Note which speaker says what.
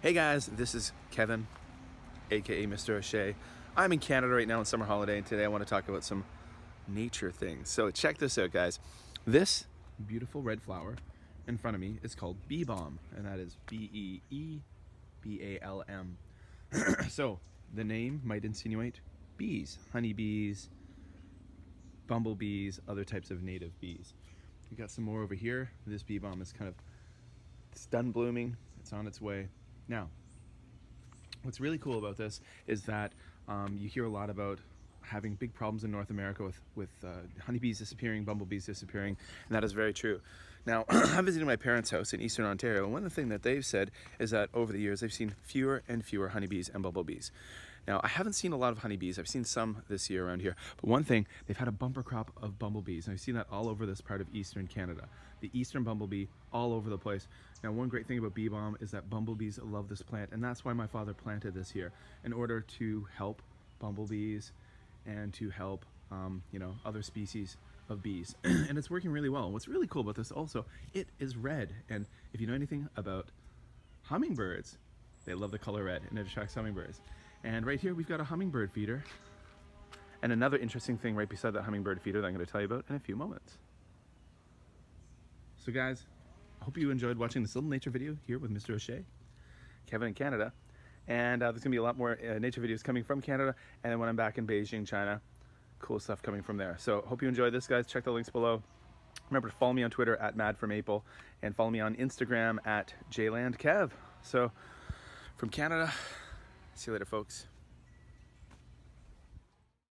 Speaker 1: Hey guys, this is Kevin, aka Mr. O'Shea. I'm in Canada right now on summer holiday, and today I want to talk about some nature things. So check this out, guys. This beautiful red flower in front of me is called bee balm, and that is Beebalm. So the name might insinuate bees, honeybees, bumblebees, other types of native bees. We got some more over here. This bee balm is it's done blooming. It's on its way. Now, what's really cool about this is that you hear a lot about having big problems in North America with honeybees disappearing, bumblebees disappearing, and that is very true. Now, I'm visiting my parents' house in Eastern Ontario, and one of the things that they've said is that over the years they've seen fewer and fewer honeybees and bumblebees. Now, I haven't seen a lot of honeybees. I've seen some this year around here, but one thing, they've had a bumper crop of bumblebees, and I've seen that all over this part of Eastern Canada. The eastern bumblebee all over the place. Now, one great thing about bee balm is that bumblebees love this plant, and that's why my father planted this here, in order to help bumblebees and to help other species of bees. And it's working really well. What's really cool about this also, it is red, and if you know anything about hummingbirds, they love the color red, and it attracts hummingbirds. And right here we've got a hummingbird feeder, and another interesting thing right beside that hummingbird feeder that I'm going to tell you about in a few moments. So guys, I hope you enjoyed watching this little nature video here with Mr. O'Shea, Kevin in Canada. And there's gonna be a lot more nature videos coming from Canada, and then when I'm back in Beijing, China, cool stuff coming from there. So hope you enjoyed this, guys. Check the links below. Remember to follow me on Twitter at MadForMaple, and follow me on Instagram at JLandKev. So from Canada, see you later, folks.